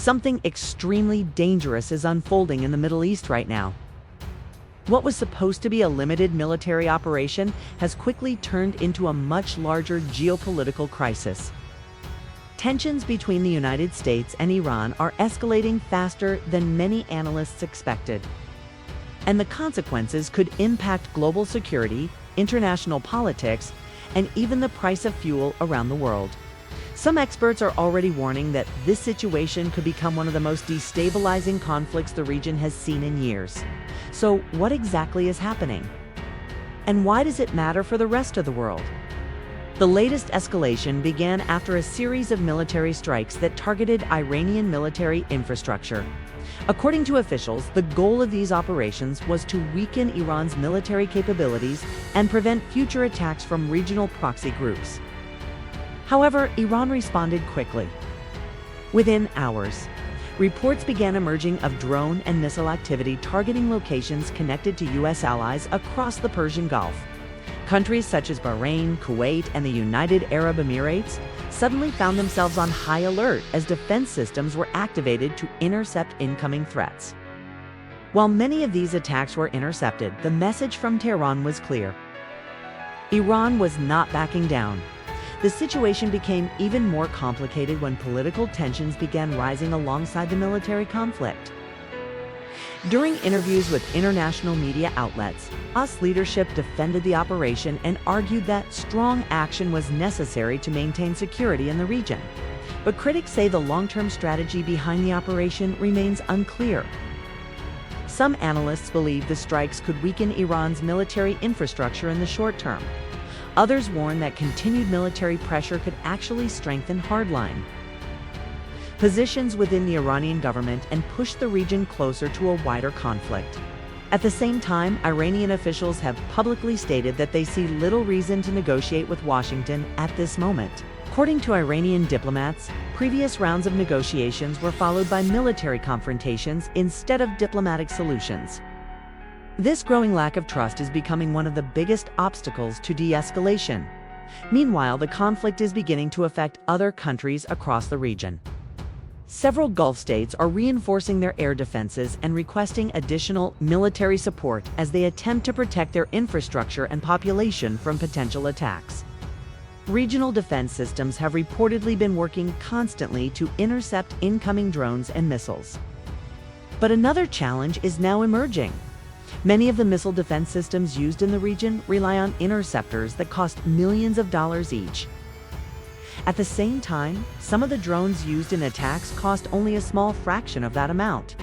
Something extremely dangerous is unfolding in the Middle East right now. What was supposed to be a limited military operation has quickly turned into a much larger geopolitical crisis. Tensions between the United States and Iran are escalating faster than many analysts expected. And the consequences could impact global security, international politics, and even the price of fuel around the world. Some experts are already warning that this situation could become one of the most destabilizing conflicts the region has seen in years. So, what exactly is happening? And why does it matter for the rest of the world? The latest escalation began after a series of military strikes that targeted Iranian military infrastructure. According to officials, the goal of these operations was to weaken Iran's military capabilities and prevent future attacks from regional proxy groups. However, Iran responded quickly. Within hours, reports began emerging of drone and missile activity targeting locations connected to U.S. allies across the Persian Gulf. Countries such as Bahrain, Kuwait, and the United Arab Emirates suddenly found themselves on high alert as defense systems were activated to intercept incoming threats. While many of these attacks were intercepted, the message from Tehran was clear. Iran was not backing down. The situation became even more complicated when political tensions began rising alongside the military conflict. During interviews with international media outlets, US leadership defended the operation and argued that strong action was necessary to maintain security in the region. But critics say the long-term strategy behind the operation remains unclear. Some analysts believe the strikes could weaken Iran's military infrastructure in the short term. Others warn that continued military pressure could actually strengthen hardline positions within the Iranian government and push the region closer to a wider conflict. At the same time, Iranian officials have publicly stated that they see little reason to negotiate with Washington at this moment. According to Iranian diplomats, previous rounds of negotiations were followed by military confrontations instead of diplomatic solutions. This growing lack of trust is becoming one of the biggest obstacles to de-escalation. Meanwhile, the conflict is beginning to affect other countries across the region. Several Gulf states are reinforcing their air defenses and requesting additional military support as they attempt to protect their infrastructure and population from potential attacks. Regional defense systems have reportedly been working constantly to intercept incoming drones and missiles. But another challenge is now emerging. Many of the missile defense systems used in the region rely on interceptors that cost millions of dollars each. At the same time, some of the drones used in attacks cost only a small fraction of that amount.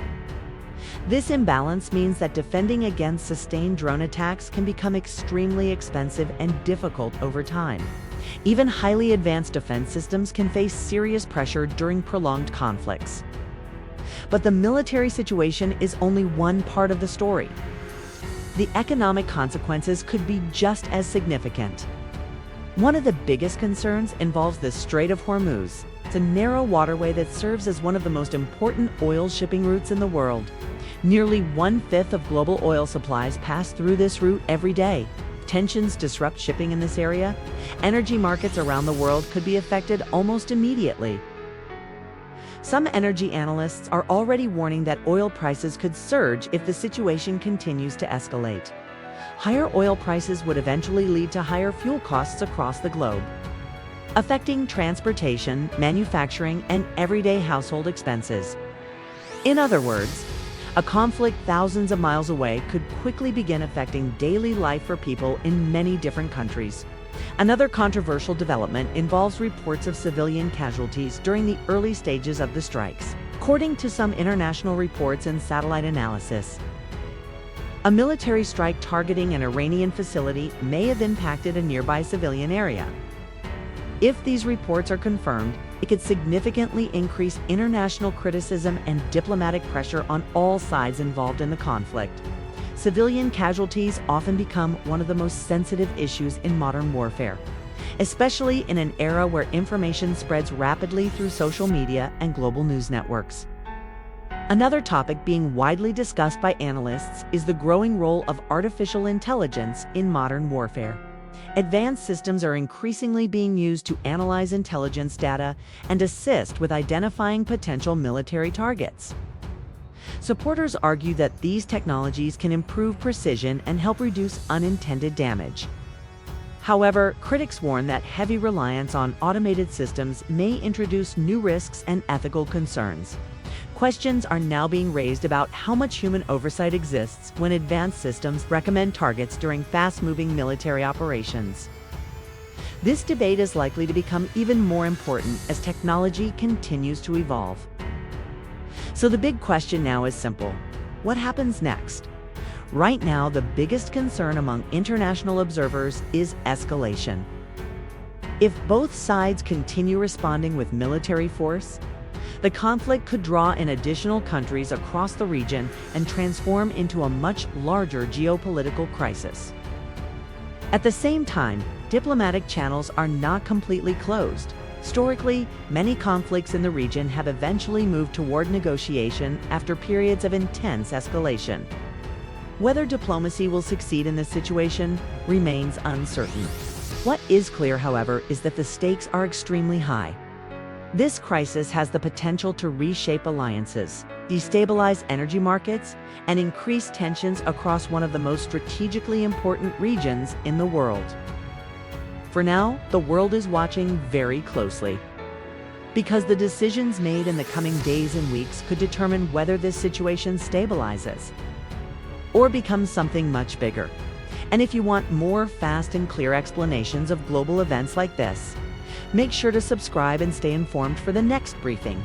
This imbalance means that defending against sustained drone attacks can become extremely expensive and difficult over time. Even highly advanced defense systems can face serious pressure during prolonged conflicts. But the military situation is only one part of the story. The economic consequences could be just as significant. One of the biggest concerns involves the Strait of Hormuz. It's a narrow waterway that serves as one of the most important oil shipping routes in the world. Nearly 1/5 of global oil supplies pass through this route every day. Tensions disrupt shipping in this area. Energy markets around the world could be affected almost immediately. Some energy analysts are already warning that oil prices could surge if the situation continues to escalate. Higher oil prices would eventually lead to higher fuel costs across the globe, affecting transportation, manufacturing, and everyday household expenses. In other words, a conflict thousands of miles away could quickly begin affecting daily life for people in many different countries. Another controversial development involves reports of civilian casualties during the early stages of the strikes. According to some international reports and satellite analysis, a military strike targeting an Iranian facility may have impacted a nearby civilian area. If these reports are confirmed, it could significantly increase international criticism and diplomatic pressure on all sides involved in the conflict. Civilian casualties often become one of the most sensitive issues in modern warfare, especially in an era where information spreads rapidly through social media and global news networks. Another topic being widely discussed by analysts is the growing role of artificial intelligence in modern warfare. Advanced systems are increasingly being used to analyze intelligence data and assist with identifying potential military targets. Supporters argue that these technologies can improve precision and help reduce unintended damage. However, critics warn that heavy reliance on automated systems may introduce new risks and ethical concerns. Questions are now being raised about how much human oversight exists when advanced systems recommend targets during fast-moving military operations. This debate is likely to become even more important as technology continues to evolve. So the big question now is simple: what happens next? Right now, the biggest concern among international observers is escalation. If both sides continue responding with military force, the conflict could draw in additional countries across the region and transform into a much larger geopolitical crisis. At the same time, diplomatic channels are not completely closed. Historically, many conflicts in the region have eventually moved toward negotiation after periods of intense escalation. Whether diplomacy will succeed in this situation remains uncertain. What is clear, however, is that the stakes are extremely high. This crisis has the potential to reshape alliances, destabilize energy markets, and increase tensions across one of the most strategically important regions in the world. For now, the world is watching very closely, because the decisions made in the coming days and weeks could determine whether this situation stabilizes or becomes something much bigger. And if you want more fast and clear explanations of global events like this, make sure to subscribe and stay informed for the next briefing.